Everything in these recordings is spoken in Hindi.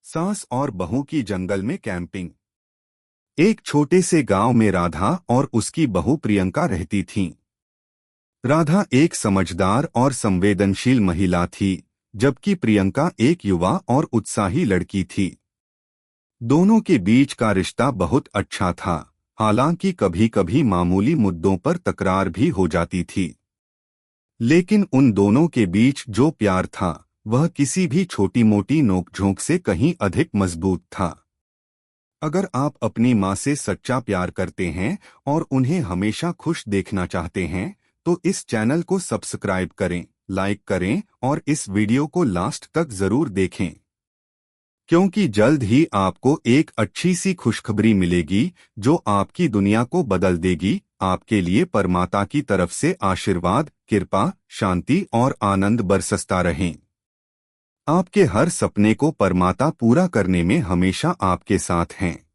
सास और बहू की जंगल में कैंपिंग। एक छोटे से गांव में राधा और उसकी बहू प्रियंका रहती थीं। राधा एक समझदार और संवेदनशील महिला थी, जबकि प्रियंका एक युवा और उत्साही लड़की थी। दोनों के बीच का रिश्ता बहुत अच्छा था, हालांकि कभी-कभी मामूली मुद्दों पर तकरार भी हो जाती थी। लेकिन उन दोनों के बीच जो प्यार था, वह किसी भी छोटी-मोटी नोकझोंक से कहीं अधिक मजबूत था। अगर आप अपनी माँ से सच्चा प्यार करते हैं और उन्हें हमेशा खुश देखना चाहते हैं, तो इस चैनल को सब्सक्राइब करें, लाइक करें और इस वीडियो को लास्ट तक जरूर देखें, क्योंकि जल्द ही आपको एक अच्छी सी खुशखबरी मिलेगी जो आपकी दुनिया को बदल देगी। आपके लिए परमात्मा की तरफ से आशीर्वाद, कृपा, शांति और आनंद बरसता रहें। आपके हर सपने को परमात्मा पूरा करने में हमेशा आपके साथ हैं।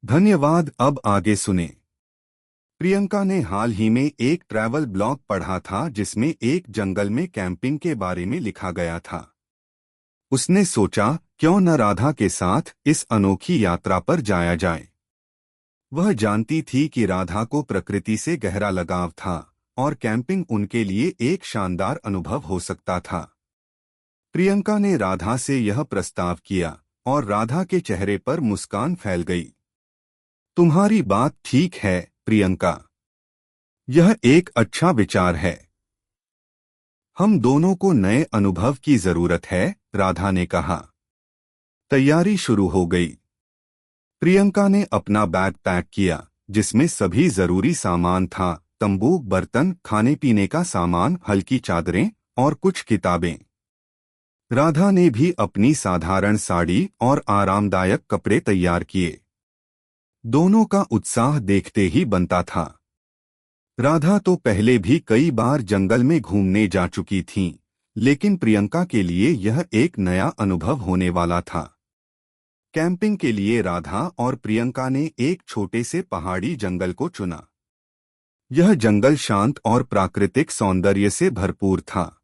धन्यवाद। अब आगे सुने। प्रियंका ने हाल ही में एक ट्रैवल ब्लॉग पढ़ा था जिसमें एक जंगल में कैंपिंग के बारे में लिखा गया था। उसने सोचा, क्यों न राधा के साथ इस अनोखी यात्रा पर जाया जाए। वह जानती थी कि राधा को प्रकृति से गहरा लगाव था और कैंपिंग उनके लिए एक शानदार अनुभव हो सकता था। प्रियंका ने राधा से यह प्रस्ताव किया और राधा के चेहरे पर मुस्कान फैल गई। तुम्हारी बात ठीक है, प्रियंका। यह एक अच्छा विचार है। हम दोनों को नए अनुभव की जरूरत है, राधा ने कहा। तैयारी शुरू हो गई। प्रियंका ने अपना बैग पैक किया, जिसमें सभी जरूरी सामान था, तंबू, बर्तन, खाने पीने का सामान, हल्की चादरें और कुछ किताबें। राधा ने भी अपनी साधारण साड़ी और आरामदायक कपड़े तैयार किए। दोनों का उत्साह देखते ही बनता था। राधा तो पहले भी कई बार जंगल में घूमने जा चुकी थीं, लेकिन प्रियंका के लिए यह एक नया अनुभव होने वाला था। कैंपिंग के लिए राधा और प्रियंका ने एक छोटे से पहाड़ी जंगल को चुना। यह जंगल शांत और प्राकृतिक सौंदर्य से भरपूर था।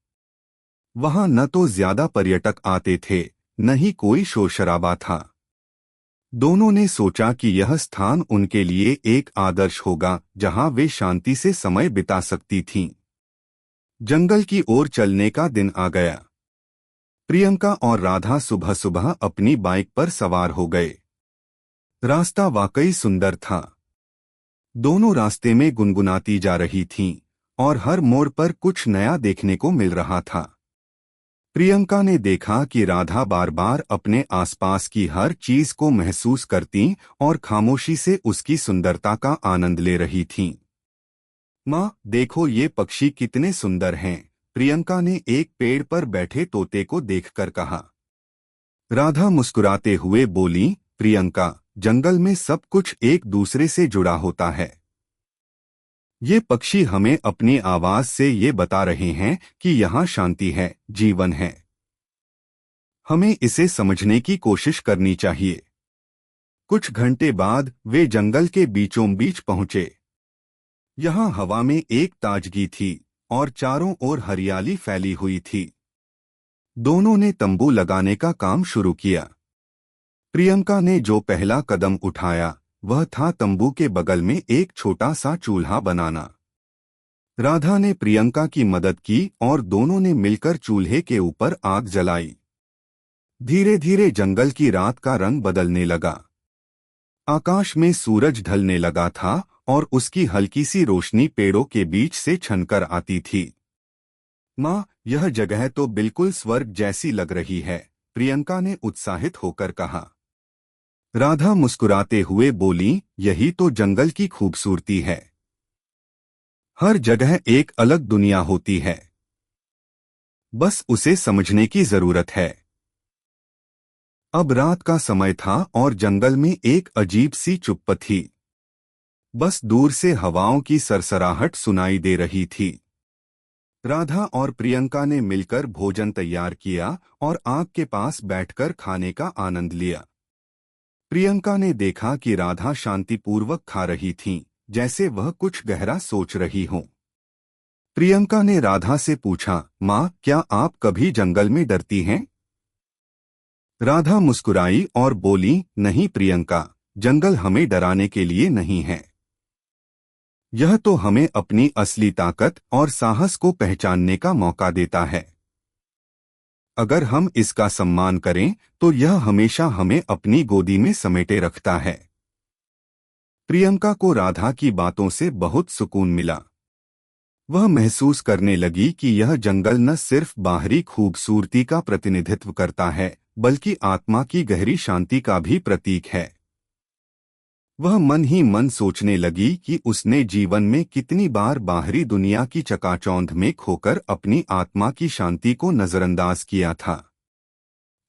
वहां न तो ज्यादा पर्यटक आते थे, न ही कोई शोर शराबा था। दोनों ने सोचा कि यह स्थान उनके लिए एक आदर्श होगा, जहां वे शांति से समय बिता सकती थीं। जंगल की ओर चलने का दिन आ गया। प्रियंका और राधा सुबह सुबह अपनी बाइक पर सवार हो गए। रास्ता वाकई सुंदर था। दोनों रास्ते में गुनगुनाती जा रही थीं और हर मोड़ पर कुछ नया देखने को मिल रहा था। प्रियंका ने देखा कि राधा बार बार अपने आसपास की हर चीज को महसूस करती और खामोशी से उसकी सुंदरता का आनंद ले रही थीं। माँ, देखो ये पक्षी कितने सुंदर हैं, प्रियंका ने एक पेड़ पर बैठे तोते को देखकर कहा। राधा मुस्कुराते हुए बोली, प्रियंका, जंगल में सब कुछ एक दूसरे से जुड़ा होता है। ये पक्षी हमें अपनी आवाज से ये बता रहे हैं कि यहाँ शांति है, जीवन है। हमें इसे समझने की कोशिश करनी चाहिए। कुछ घंटे बाद वे जंगल के बीचों बीच पहुंचे। यहाँ हवा में एक ताजगी थी और चारों ओर हरियाली फैली हुई थी। दोनों ने तंबू लगाने का काम शुरू किया। प्रियंका ने जो पहला कदम उठाया, वह था तंबू के बगल में एक छोटा सा चूल्हा बनाना। राधा ने प्रियंका की मदद की और दोनों ने मिलकर चूल्हे के ऊपर आग जलाई। धीरे धीरे जंगल की रात का रंग बदलने लगा। आकाश में सूरज ढलने लगा था और उसकी हल्की सी रोशनी पेड़ों के बीच से छनकर आती थी। माँ, यह जगह तो बिल्कुल स्वर्ग जैसी लग रही है, प्रियंका ने उत्साहित होकर कहा। राधा मुस्कुराते हुए बोली, यही तो जंगल की खूबसूरती है। हर जगह एक अलग दुनिया होती है, बस उसे समझने की जरूरत है। अब रात का समय था और जंगल में एक अजीब सी चुप्पी थी। बस दूर से हवाओं की सरसराहट सुनाई दे रही थी। राधा और प्रियंका ने मिलकर भोजन तैयार किया और आग के पास बैठकर खाने का आनंद लिया। प्रियंका ने देखा कि राधा शांतिपूर्वक खा रही थीं, जैसे वह कुछ गहरा सोच रही हों। प्रियंका ने राधा से पूछा, माँ, क्या आप कभी जंगल में डरती हैं? राधा मुस्कुराई और बोली, नहीं प्रियंका, जंगल हमें डराने के लिए नहीं है। यह तो हमें अपनी असली ताकत और साहस को पहचानने का मौका देता है। अगर हम इसका सम्मान करें तो यह हमेशा हमें अपनी गोदी में समेटे रखता है। प्रियंका को राधा की बातों से बहुत सुकून मिला। वह महसूस करने लगी कि यह जंगल न सिर्फ बाहरी खूबसूरती का प्रतिनिधित्व करता है, बल्कि आत्मा की गहरी शांति का भी प्रतीक है। वह मन ही मन सोचने लगी कि उसने जीवन में कितनी बार बाहरी दुनिया की चकाचौंध में खोकर अपनी आत्मा की शांति को नजरअंदाज किया था।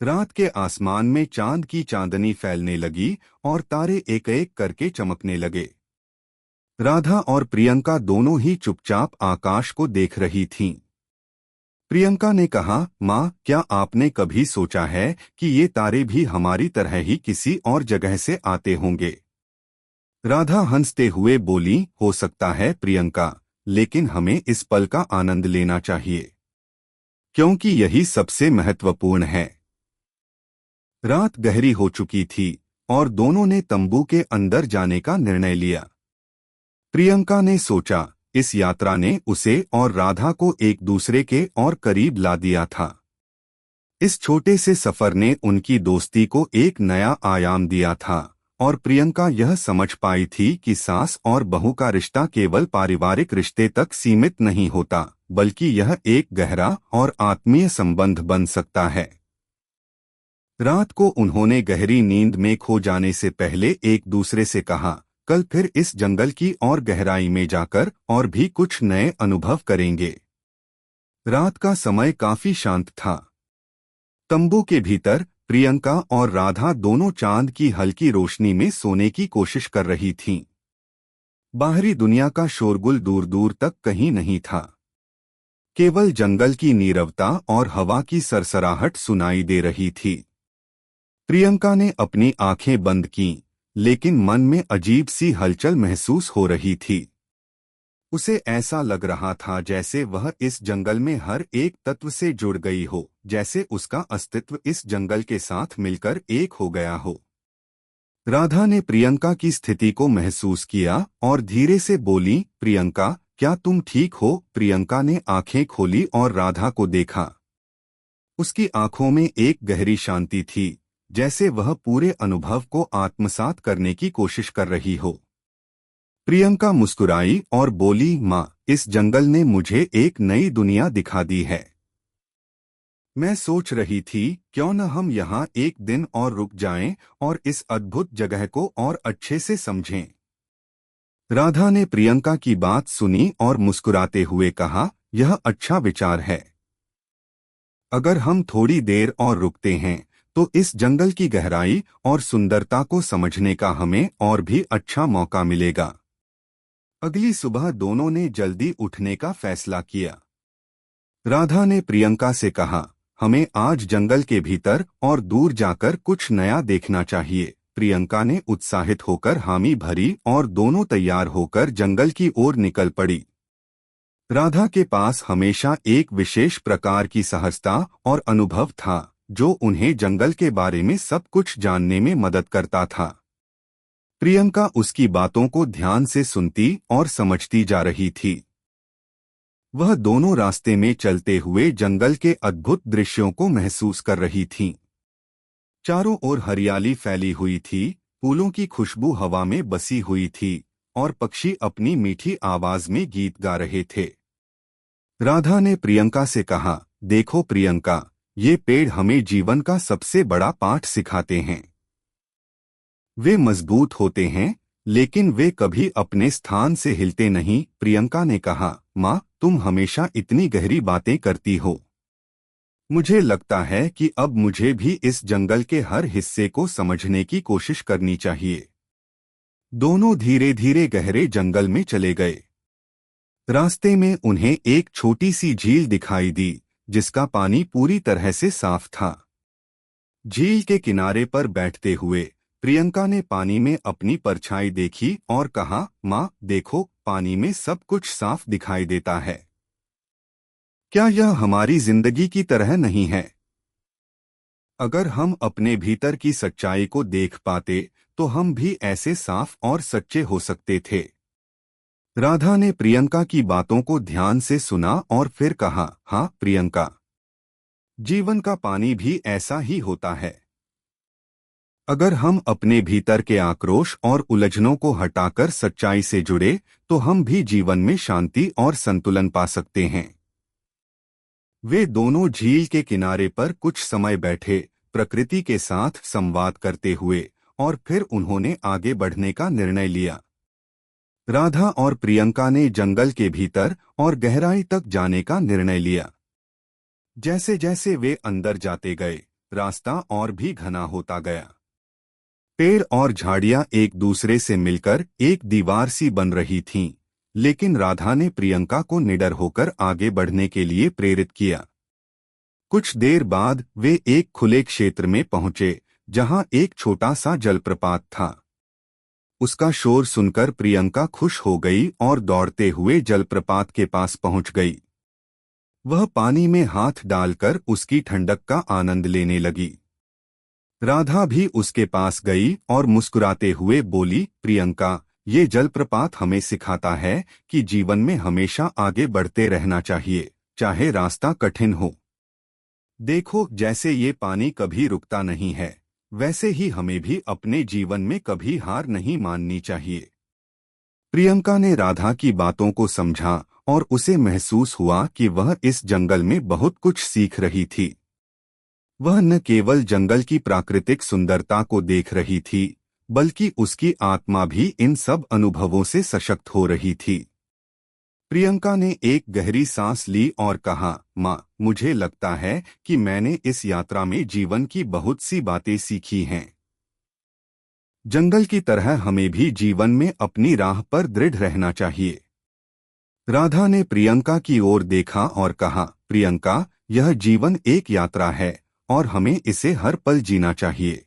रात के आसमान में चांद की चांदनी फैलने लगी और तारे एक एक करके चमकने लगे। राधा और प्रियंका दोनों ही चुपचाप आकाश को देख रही थीं। प्रियंका ने कहा, माँ, क्या आपने कभी सोचा है कि ये तारे भी हमारी तरह ही किसी और जगह से आते होंगे? राधा हंसते हुए बोली, हो सकता है प्रियंका, लेकिन हमें इस पल का आनंद लेना चाहिए, क्योंकि यही सबसे महत्वपूर्ण है। रात गहरी हो चुकी थी और दोनों ने तंबू के अंदर जाने का निर्णय लिया। प्रियंका ने सोचा, इस यात्रा ने उसे और राधा को एक दूसरे के और करीब ला दिया था। इस छोटे से सफर ने उनकी दोस्ती को एक नया आयाम दिया था और प्रियंका यह समझ पाई थी कि सास और बहू का रिश्ता केवल पारिवारिक रिश्ते तक सीमित नहीं होता, बल्कि यह एक गहरा और आत्मीय संबंध बन सकता है। रात को उन्होंने गहरी नींद में खो जाने से पहले एक दूसरे से कहा, कल फिर इस जंगल की और गहराई में जाकर और भी कुछ नए अनुभव करेंगे। रात का समय काफी शांत था। तंबू के भीतर प्रियंका और राधा दोनों चांद की हल्की रोशनी में सोने की कोशिश कर रही थीं। बाहरी दुनिया का शोरगुल दूर दूर तक कहीं नहीं था। केवल जंगल की नीरवता और हवा की सरसराहट सुनाई दे रही थी। प्रियंका ने अपनी आंखें बंद कीं, लेकिन मन में अजीब सी हलचल महसूस हो रही थी। उसे ऐसा लग रहा था जैसे वह इस जंगल में हर एक तत्व से जुड़ गई हो, जैसे उसका अस्तित्व इस जंगल के साथ मिलकर एक हो गया हो। राधा ने प्रियंका की स्थिति को महसूस किया और धीरे से बोली, प्रियंका, क्या तुम ठीक हो? प्रियंका ने आंखें खोली और राधा को देखा। उसकी आंखों में एक गहरी शांति थी, जैसे वह पूरे अनुभव को आत्मसात करने की कोशिश कर रही हो। प्रियंका मुस्कुराई और बोली, माँ, इस जंगल ने मुझे एक नई दुनिया दिखा दी है। मैं सोच रही थी, क्यों न हम यहाँ एक दिन और रुक जाएं और इस अद्भुत जगह को और अच्छे से समझें। राधा ने प्रियंका की बात सुनी और मुस्कुराते हुए कहा, यह अच्छा विचार है। अगर हम थोड़ी देर और रुकते हैं तो इस जंगल की गहराई और सुंदरता को समझने का हमें और भी अच्छा मौका मिलेगा। अगली सुबह दोनों ने जल्दी उठने का फैसला किया। राधा ने प्रियंका से कहा, हमें आज जंगल के भीतर और दूर जाकर कुछ नया देखना चाहिए। प्रियंका ने उत्साहित होकर हामी भरी और दोनों तैयार होकर जंगल की ओर निकल पड़ी। राधा के पास हमेशा एक विशेष प्रकार की सहजता और अनुभव था, जो उन्हें जंगल के बारे में सब कुछ जानने में मदद करता था। प्रियंका उसकी बातों को ध्यान से सुनती और समझती जा रही थी। वह दोनों रास्ते में चलते हुए जंगल के अद्भुत दृश्यों को महसूस कर रही थीं। चारों ओर हरियाली फैली हुई थी, फूलों की खुशबू हवा में बसी हुई थी और पक्षी अपनी मीठी आवाज में गीत गा रहे थे। राधा ने प्रियंका से कहा, देखो प्रियंका, ये पेड़ हमें जीवन का सबसे बड़ा पाठ सिखाते हैं। वे मजबूत होते हैं, लेकिन वे कभी अपने स्थान से हिलते नहीं। प्रियंका ने कहा, माँ, तुम हमेशा इतनी गहरी बातें करती हो। मुझे लगता है कि अब मुझे भी इस जंगल के हर हिस्से को समझने की कोशिश करनी चाहिए। दोनों धीरे धीरे गहरे जंगल में चले गए। रास्ते में उन्हें एक छोटी सी झील दिखाई दी, जिसका पानी पूरी तरह से साफ था। झील के किनारे पर बैठते हुए प्रियंका ने पानी में अपनी परछाई देखी और कहा, माँ, देखो, पानी में सब कुछ साफ दिखाई देता है। क्या यह हमारी जिंदगी की तरह नहीं है? अगर हम अपने भीतर की सच्चाई को देख पाते तो हम भी ऐसे साफ और सच्चे हो सकते थे। राधा ने प्रियंका की बातों को ध्यान से सुना और फिर कहा, हाँ प्रियंका, जीवन का पानी भी ऐसा ही होता है। अगर हम अपने भीतर के आक्रोश और उलझनों को हटाकर सच्चाई से जुड़े तो हम भी जीवन में शांति और संतुलन पा सकते हैं। वे दोनों झील के किनारे पर कुछ समय बैठे, प्रकृति के साथ संवाद करते हुए, और फिर उन्होंने आगे बढ़ने का निर्णय लिया। राधा और प्रियंका ने जंगल के भीतर और गहराई तक जाने का निर्णय लिया। जैसे जैसे वे अंदर जाते गए, रास्ता और भी घना होता गया। पेड़ और झाड़ियां एक दूसरे से मिलकर एक दीवार सी बन रही थीं, लेकिन राधा ने प्रियंका को निडर होकर आगे बढ़ने के लिए प्रेरित किया। कुछ देर बाद वे एक खुले क्षेत्र में पहुंचे जहां एक छोटा सा जलप्रपात था। उसका शोर सुनकर प्रियंका खुश हो गई और दौड़ते हुए जलप्रपात के पास पहुंच गई। वह पानी में हाथ डालकर उसकी ठंडक का आनंद लेने लगी। राधा भी उसके पास गई और मुस्कुराते हुए बोली, प्रियंका, ये जलप्रपात हमें सिखाता है कि जीवन में हमेशा आगे बढ़ते रहना चाहिए, चाहे रास्ता कठिन हो। देखो, जैसे ये पानी कभी रुकता नहीं है, वैसे ही हमें भी अपने जीवन में कभी हार नहीं माननी चाहिए। प्रियंका ने राधा की बातों को समझा और उसे महसूस हुआ कि वह इस जंगल में बहुत कुछ सीख रही थी। वह न केवल जंगल की प्राकृतिक सुंदरता को देख रही थी, बल्कि उसकी आत्मा भी इन सब अनुभवों से सशक्त हो रही थी। प्रियंका ने एक गहरी सांस ली और कहा, माँ, मुझे लगता है कि मैंने इस यात्रा में जीवन की बहुत सी बातें सीखी हैं। जंगल की तरह हमें भी जीवन में अपनी राह पर दृढ़ रहना चाहिए। राधा ने प्रियंका की ओर देखा और कहा, प्रियंका, यह जीवन एक यात्रा है और हमें इसे हर पल जीना चाहिए।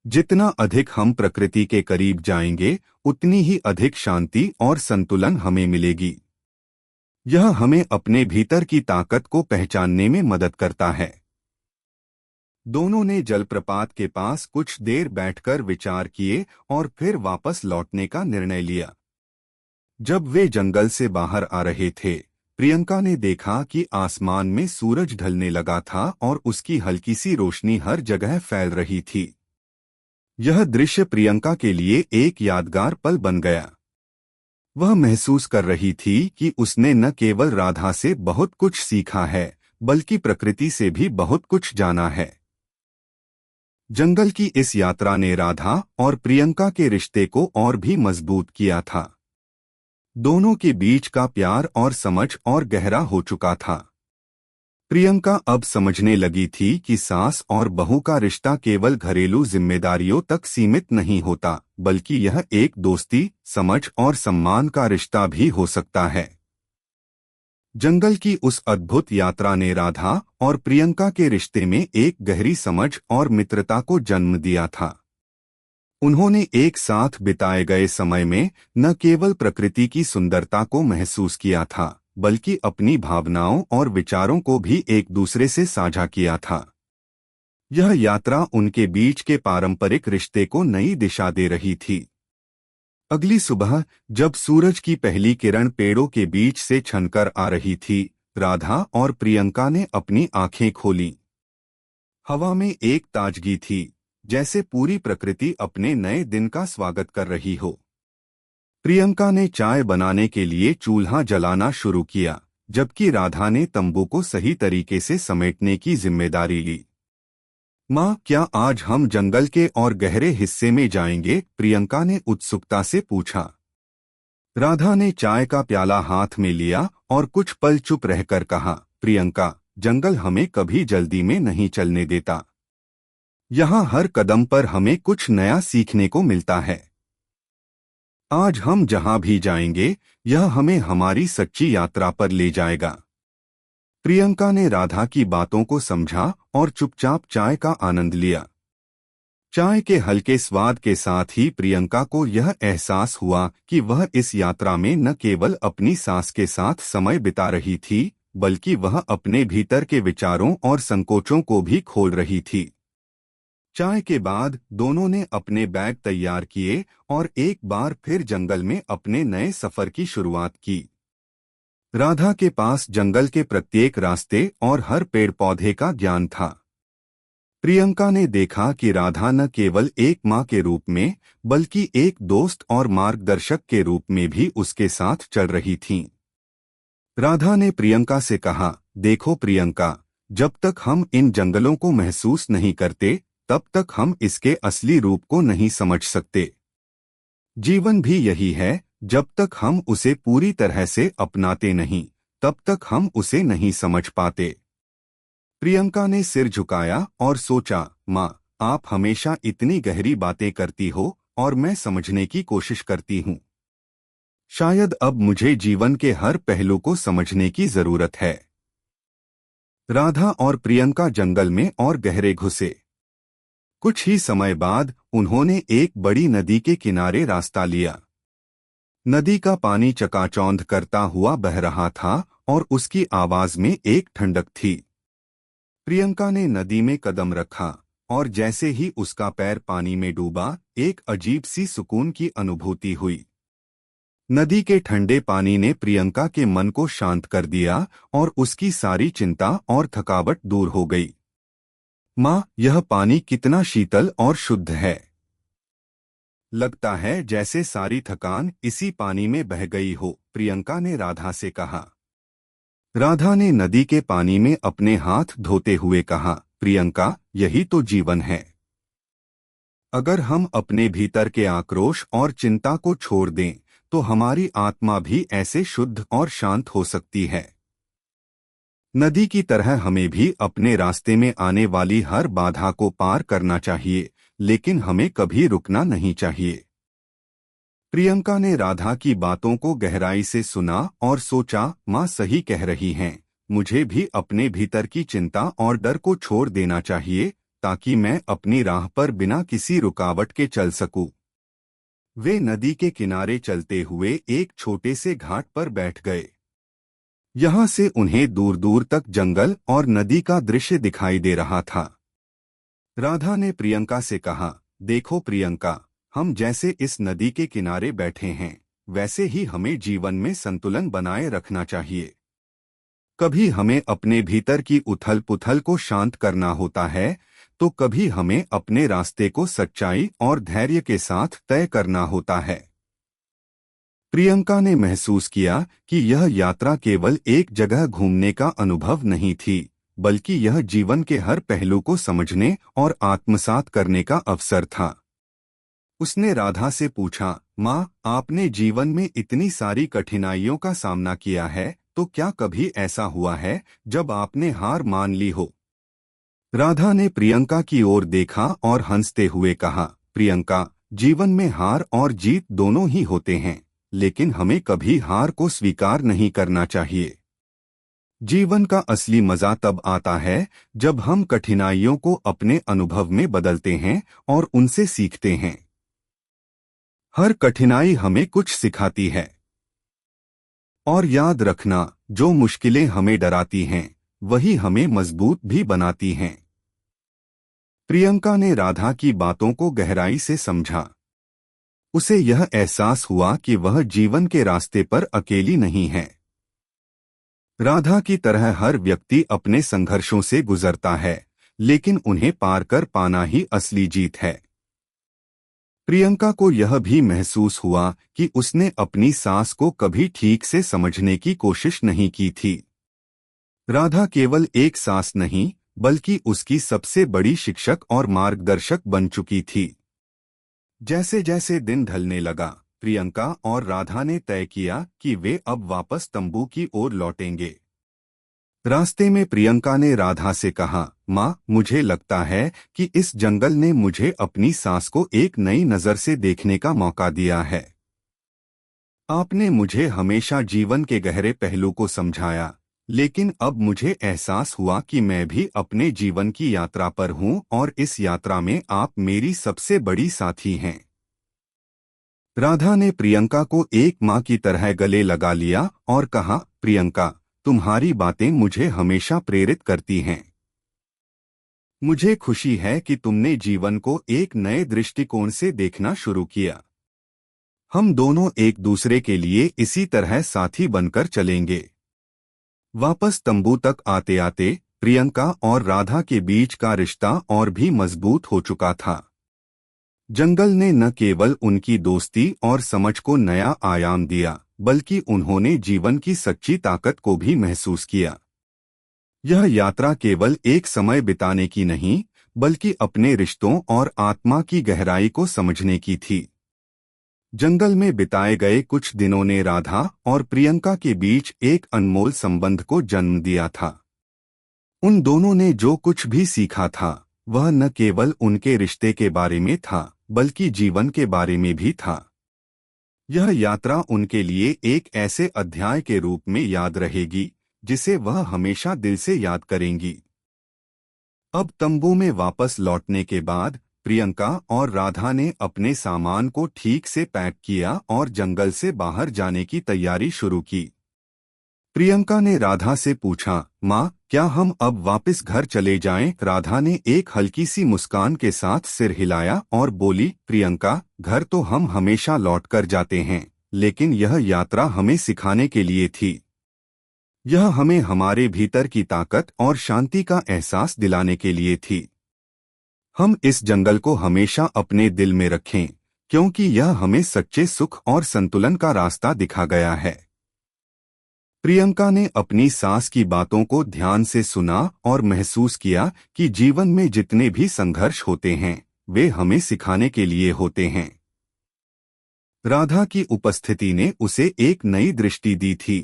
जितना अधिक हम प्रकृति के करीब जाएंगे, उतनी ही अधिक शांति और संतुलन हमें मिलेगी। यह हमें अपने भीतर की ताकत को पहचानने में मदद करता है। दोनों ने जलप्रपात के पास कुछ देर बैठकर विचार किए और फिर वापस लौटने का निर्णय लिया। जब वे जंगल से बाहर आ रहे थे, प्रियंका ने देखा कि आसमान में सूरज ढलने लगा था और उसकी हल्की सी रोशनी हर जगह फैल रही थी। यह दृश्य प्रियंका के लिए एक यादगार पल बन गया। वह महसूस कर रही थी कि उसने न केवल राधा से बहुत कुछ सीखा है, बल्कि प्रकृति से भी बहुत कुछ जाना है। जंगल की इस यात्रा ने राधा और प्रियंका के रिश्ते को और भी मजबूत किया था। दोनों के बीच का प्यार और समझ और गहरा हो चुका था। प्रियंका अब समझने लगी थी कि सास और बहू का रिश्ता केवल घरेलू जिम्मेदारियों तक सीमित नहीं होता, बल्कि यह एक दोस्ती, समझ और सम्मान का रिश्ता भी हो सकता है। जंगल की उस अद्भुत यात्रा ने राधा और प्रियंका के रिश्ते में एक गहरी समझ और मित्रता को जन्म दिया था। उन्होंने एक साथ बिताए गए समय में न केवल प्रकृति की सुंदरता को महसूस किया था, बल्कि अपनी भावनाओं और विचारों को भी एक दूसरे से साझा किया था। यह यात्रा उनके बीच के पारंपरिक रिश्ते को नई दिशा दे रही थी। अगली सुबह जब सूरज की पहली किरण पेड़ों के बीच से छनकर आ रही थी, राधा और प्रियंका ने अपनी आंखें खोलीं। हवा में एक ताजगी थी, जैसे पूरी प्रकृति अपने नए दिन का स्वागत कर रही हो। प्रियंका ने चाय बनाने के लिए चूल्हा जलाना शुरू किया, जबकि राधा ने तंबू को सही तरीके से समेटने की जिम्मेदारी ली। माँ, क्या आज हम जंगल के और गहरे हिस्से में जाएंगे? प्रियंका ने उत्सुकता से पूछा। राधा ने चाय का प्याला हाथ में लिया और कुछ पल चुप रहकर कहा, प्रियंका, जंगल हमें कभी जल्दी में नहीं चलने देता। यहाँ हर कदम पर हमें कुछ नया सीखने को मिलता है। आज हम जहाँ भी जाएंगे, यह हमें हमारी सच्ची यात्रा पर ले जाएगा। प्रियंका ने राधा की बातों को समझा और चुपचाप चाय का आनंद लिया। चाय के हल्के स्वाद के साथ ही प्रियंका को यह एहसास हुआ कि वह इस यात्रा में न केवल अपनी सास के साथ समय बिता रही थी, बल्कि वह अपने भीतर के विचारों और संकोचों को भी खोल रही थी। चाय के बाद दोनों ने अपने बैग तैयार किए और एक बार फिर जंगल में अपने नए सफर की शुरुआत की। राधा के पास जंगल के प्रत्येक रास्ते और हर पेड़ पौधे का ज्ञान था। प्रियंका ने देखा कि राधा न केवल एक माँ के रूप में बल्कि एक दोस्त और मार्गदर्शक के रूप में भी उसके साथ चल रही थीं। राधा ने प्रियंका से कहा, देखो प्रियंका, जब तक हम इन जंगलों को महसूस नहीं करते तब तक हम इसके असली रूप को नहीं समझ सकते। जीवन भी यही है, जब तक हम उसे पूरी तरह से अपनाते नहीं तब तक हम उसे नहीं समझ पाते। प्रियंका ने सिर झुकाया और सोचा, माँ, आप हमेशा इतनी गहरी बातें करती हो और मैं समझने की कोशिश करती हूँ। शायद अब मुझे जीवन के हर पहलू को समझने की जरूरत है। राधा और प्रियंका जंगल में और गहरे घुसे। कुछ ही समय बाद उन्होंने एक बड़ी नदी के किनारे रास्ता लिया। नदी का पानी चकाचौंध करता हुआ बह रहा था और उसकी आवाज में एक ठंडक थी। प्रियंका ने नदी में कदम रखा और जैसे ही उसका पैर पानी में डूबा, एक अजीब सी सुकून की अनुभूति हुई। नदी के ठंडे पानी ने प्रियंका के मन को शांत कर दिया और उसकी सारी चिंता और थकावट दूर हो गई। माँ, यह पानी कितना शीतल और शुद्ध है। लगता है जैसे सारी थकान इसी पानी में बह गई हो, प्रियंका ने राधा से कहा। राधा ने नदी के पानी में अपने हाथ धोते हुए कहा, प्रियंका, यही तो जीवन है। अगर हम अपने भीतर के आक्रोश और चिंता को छोड़ दें तो हमारी आत्मा भी ऐसे शुद्ध और शांत हो सकती है। नदी की तरह हमें भी अपने रास्ते में आने वाली हर बाधा को पार करना चाहिए, लेकिन हमें कभी रुकना नहीं चाहिए। प्रियंका ने राधा की बातों को गहराई से सुना और सोचा, माँ सही कह रही हैं, मुझे भी अपने भीतर की चिंता और डर को छोड़ देना चाहिए ताकि मैं अपनी राह पर बिना किसी रुकावट के चल सकूं। वे नदी के किनारे चलते हुए एक छोटे से घाट पर बैठ गए। यहाँ से उन्हें दूर दूर तक जंगल और नदी का दृश्य दिखाई दे रहा था। राधा ने प्रियंका से कहा, देखो प्रियंका, हम जैसे इस नदी के किनारे बैठे हैं वैसे ही हमें जीवन में संतुलन बनाए रखना चाहिए। कभी हमें अपने भीतर की उथल पुथल को शांत करना होता है तो कभी हमें अपने रास्ते को सच्चाई और धैर्य के साथ तय करना होता है। प्रियंका ने महसूस किया कि यह यात्रा केवल एक जगह घूमने का अनुभव नहीं थी, बल्कि यह जीवन के हर पहलू को समझने और आत्मसात करने का अवसर था। उसने राधा से पूछा, माँ, आपने जीवन में इतनी सारी कठिनाइयों का सामना किया है, तो क्या कभी ऐसा हुआ है जब आपने हार मान ली हो? राधा ने प्रियंका की ओर देखा और हंसते हुए कहा, प्रियंका, जीवन में हार और जीत दोनों ही होते हैं, लेकिन हमें कभी हार को स्वीकार नहीं करना चाहिए। जीवन का असली मजा तब आता है जब हम कठिनाइयों को अपने अनुभव में बदलते हैं और उनसे सीखते हैं। हर कठिनाई हमें कुछ सिखाती है। और याद रखना, जो मुश्किलें हमें डराती हैं वही हमें मजबूत भी बनाती हैं। प्रियंका ने राधा की बातों को गहराई से समझा। उसे यह एहसास हुआ कि वह जीवन के रास्ते पर अकेली नहीं है। राधा की तरह हर व्यक्ति अपने संघर्षों से गुजरता है, लेकिन उन्हें पार कर पाना ही असली जीत है। प्रियंका को यह भी महसूस हुआ कि उसने अपनी सांस को कभी ठीक से समझने की कोशिश नहीं की थी। राधा केवल एक सांस नहीं, बल्कि उसकी सबसे बड़ी शिक्षक और मार्गदर्शक बन चुकी थी। जैसे जैसे दिन ढलने लगा, प्रियंका और राधा ने तय किया कि वे अब वापस तंबू की ओर लौटेंगे। रास्ते में प्रियंका ने राधा से कहा, माँ, मुझे लगता है कि इस जंगल ने मुझे अपनी सांस को एक नई नजर से देखने का मौका दिया है। आपने मुझे हमेशा जीवन के गहरे पहलू को समझाया, लेकिन अब मुझे एहसास हुआ कि मैं भी अपने जीवन की यात्रा पर हूँ और इस यात्रा में आप मेरी सबसे बड़ी साथी हैं। राधा ने प्रियंका को एक माँ की तरह गले लगा लिया और कहा, प्रियंका, तुम्हारी बातें मुझे हमेशा प्रेरित करती हैं। मुझे खुशी है कि तुमने जीवन को एक नए दृष्टिकोण से देखना शुरू किया। हम दोनों एक दूसरे के लिए इसी तरह साथी बनकर चलेंगे। वापस तंबू तक आते आते प्रियंका और राधा के बीच का रिश्ता और भी मजबूत हो चुका था। जंगल ने न केवल उनकी दोस्ती और समझ को नया आयाम दिया, बल्कि उन्होंने जीवन की सच्ची ताकत को भी महसूस किया। यह यात्रा केवल एक समय बिताने की नहीं, बल्कि अपने रिश्तों और आत्मा की गहराई को समझने की थी। जंगल में बिताए गए कुछ दिनों ने राधा और प्रियंका के बीच एक अनमोल संबंध को जन्म दिया था। उन दोनों ने जो कुछ भी सीखा था, वह न केवल उनके रिश्ते के बारे में था, बल्कि जीवन के बारे में भी था। यह यात्रा उनके लिए एक ऐसे अध्याय के रूप में याद रहेगी, जिसे वह हमेशा दिल से याद करेंगी। अब तंबू में वापस लौटने के बाद प्रियंका और राधा ने अपने सामान को ठीक से पैक किया और जंगल से बाहर जाने की तैयारी शुरू की। प्रियंका ने राधा से पूछा, माँ, क्या हम अब वापस घर चले जाएं? राधा ने एक हल्की सी मुस्कान के साथ सिर हिलाया और बोली, प्रियंका, घर तो हम हमेशा लौट कर जाते हैं, लेकिन यह यात्रा हमें सिखाने के लिए थी। यह हमें हमारे भीतर की ताकत और शांति का एहसास दिलाने के लिए थी। हम इस जंगल को हमेशा अपने दिल में रखें, क्योंकि यह हमें सच्चे सुख और संतुलन का रास्ता दिखा गया है। प्रियंका ने अपनी सास की बातों को ध्यान से सुना और महसूस किया कि जीवन में जितने भी संघर्ष होते हैं, वे हमें सिखाने के लिए होते हैं। राधा की उपस्थिति ने उसे एक नई दृष्टि दी थी।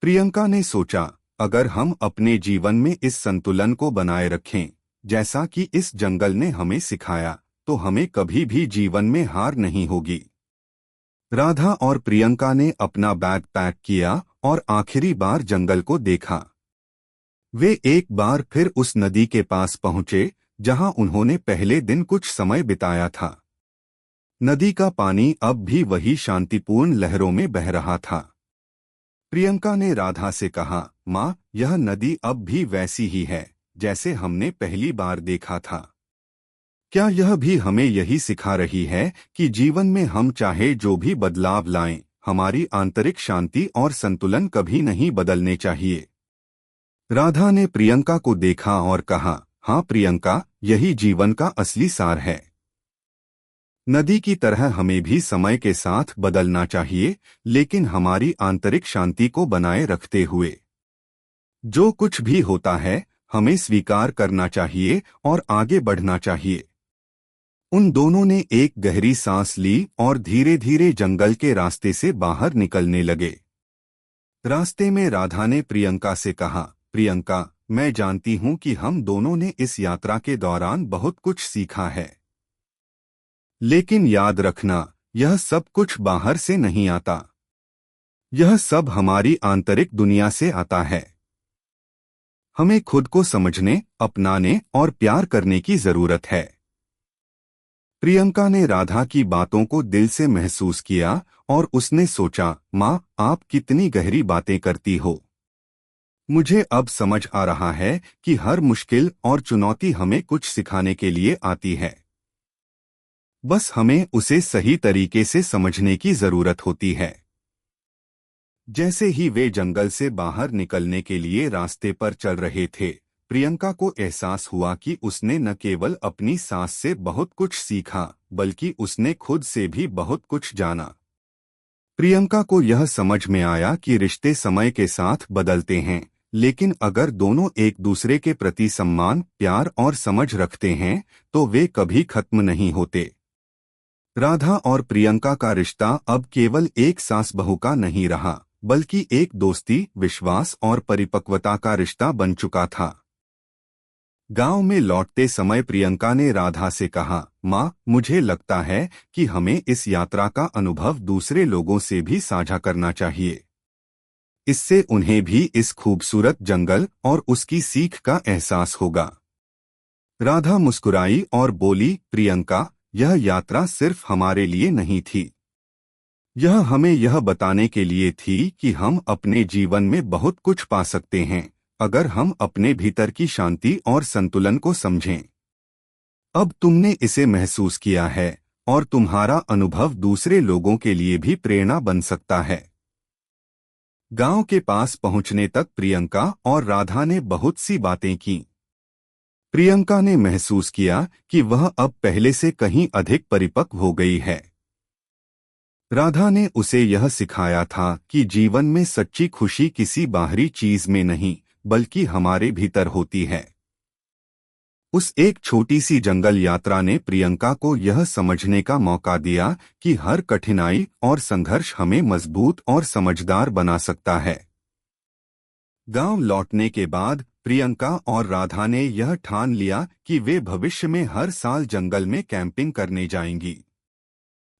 प्रियंका ने सोचा, अगर हम अपने जीवन में इस संतुलन को बनाए रखें, जैसा कि इस जंगल ने हमें सिखाया, तो हमें कभी भी जीवन में हार नहीं होगी। राधा और प्रियंका ने अपना बैग पैक किया और आखिरी बार जंगल को देखा। वे एक बार फिर उस नदी के पास पहुंचे, जहां उन्होंने पहले दिन कुछ समय बिताया था। नदी का पानी अब भी वही शांतिपूर्ण लहरों में बह रहा था। प्रियंका ने राधा से कहा, माँ, यह नदी अब भी वैसी ही है, जैसे हमने पहली बार देखा था। क्या यह भी हमें यही सिखा रही है कि जीवन में हम चाहे जो भी बदलाव लाएं, हमारी आंतरिक शांति और संतुलन कभी नहीं बदलने चाहिए? राधा ने प्रियंका को देखा और कहा, हाँ प्रियंका, यही जीवन का असली सार है। नदी की तरह हमें भी समय के साथ बदलना चाहिए, लेकिन हमारी आंतरिक शांति को बनाए रखते हुए। जो कुछ भी होता है, हमें स्वीकार करना चाहिए और आगे बढ़ना चाहिए। उन दोनों ने एक गहरी सांस ली और धीरे धीरे जंगल के रास्ते से बाहर निकलने लगे। रास्ते में राधा ने प्रियंका से कहा, प्रियंका, मैं जानती हूं कि हम दोनों ने इस यात्रा के दौरान बहुत कुछ सीखा है, लेकिन याद रखना, यह सब कुछ बाहर से नहीं आता। यह सब हमारी आंतरिक दुनिया से आता है। हमें खुद को समझने, अपनाने और प्यार करने की जरूरत है। प्रियंका ने राधा की बातों को दिल से महसूस किया और उसने सोचा, माँ, आप कितनी गहरी बातें करती हो। मुझे अब समझ आ रहा है कि हर मुश्किल और चुनौती हमें कुछ सिखाने के लिए आती है। बस हमें उसे सही तरीके से समझने की जरूरत होती है। जैसे ही वे जंगल से बाहर निकलने के लिए रास्ते पर चल रहे थे, प्रियंका को एहसास हुआ कि उसने न केवल अपनी सास से बहुत कुछ सीखा, बल्कि उसने खुद से भी बहुत कुछ जाना। प्रियंका को यह समझ में आया कि रिश्ते समय के साथ बदलते हैं, लेकिन अगर दोनों एक दूसरे के प्रति सम्मान, प्यार और समझ रखते हैं, तो वे कभी खत्म नहीं होते। राधा और प्रियंका का रिश्ता अब केवल एक सास बहू का नहीं रहा, बल्कि एक दोस्ती, विश्वास और परिपक्वता का रिश्ता बन चुका था। गांव में लौटते समय प्रियंका ने राधा से कहा, माँ, मुझे लगता है कि हमें इस यात्रा का अनुभव दूसरे लोगों से भी साझा करना चाहिए। इससे उन्हें भी इस खूबसूरत जंगल और उसकी सीख का एहसास होगा। राधा मुस्कुराई और बोली, प्रियंका, यह यात्रा सिर्फ हमारे लिए नहीं थी। यह हमें यह बताने के लिए थी कि हम अपने जीवन में बहुत कुछ पा सकते हैं अगर हम अपने भीतर की शांति और संतुलन को समझें। अब तुमने इसे महसूस किया है और तुम्हारा अनुभव दूसरे लोगों के लिए भी प्रेरणा बन सकता है। गांव के पास पहुंचने तक प्रियंका और राधा ने बहुत सी बातें की। प्रियंका ने महसूस किया कि वह अब पहले से कहीं अधिक परिपक्व हो गई है। राधा ने उसे यह सिखाया था कि जीवन में सच्ची खुशी किसी बाहरी चीज में नहीं बल्कि हमारे भीतर होती है। उस एक छोटी सी जंगल यात्रा ने प्रियंका को यह समझने का मौका दिया कि हर कठिनाई और संघर्ष हमें मजबूत और समझदार बना सकता है। गांव लौटने के बाद प्रियंका और राधा ने यह ठान लिया कि वे भविष्य में हर साल जंगल में कैंपिंग करने जाएंगी।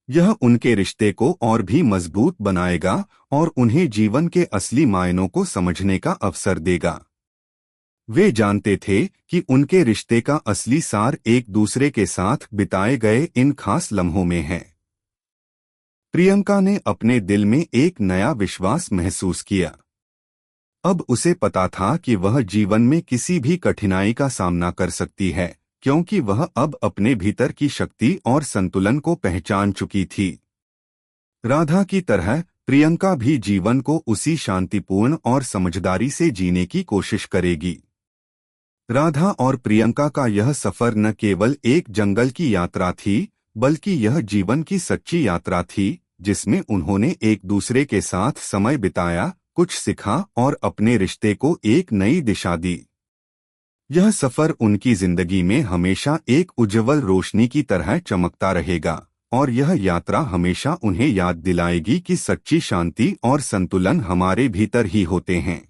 यह उनके रिश्ते को और भी मजबूत बनाएगा और उन्हें जीवन के असली मायनों को समझने का अवसर देगा। वे जानते थे कि उनके रिश्ते का असली सार एक दूसरे के साथ बिताए गए इन खास लम्हों में है। प्रियंका ने अपने दिल में एक नया विश्वास महसूस किया। अब उसे पता था कि वह जीवन में किसी भी कठिनाई का सामना कर सकती है क्योंकि वह अब अपने भीतर की शक्ति और संतुलन को पहचान चुकी थी। राधा की तरह प्रियंका भी जीवन को उसी शांतिपूर्ण और समझदारी से जीने की कोशिश करेगी। राधा और प्रियंका का यह सफर न केवल एक जंगल की यात्रा थी बल्कि यह जीवन की सच्ची यात्रा थी जिसमें उन्होंने एक दूसरे के साथ समय बिताया, कुछ सीखा और अपने रिश्ते को एक नई दिशा दी। यह सफर उनकी जिंदगी में हमेशा एक उज्जवल रोशनी की तरह चमकता रहेगा और यह यात्रा हमेशा उन्हें याद दिलाएगी कि सच्ची शांति और संतुलन हमारे भीतर ही होते हैं।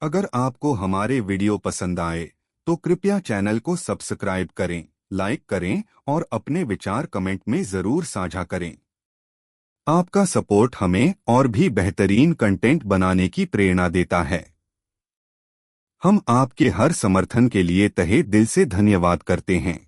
अगर आपको हमारे वीडियो पसंद आए तो कृपया चैनल को सब्सक्राइब करें, लाइक करें और अपने विचार कमेंट में जरूर साझा करें। आपका सपोर्ट हमें और भी बेहतरीन कंटेंट बनाने की प्रेरणा देता है। हम आपके हर समर्थन के लिए तहे दिल से धन्यवाद करते हैं।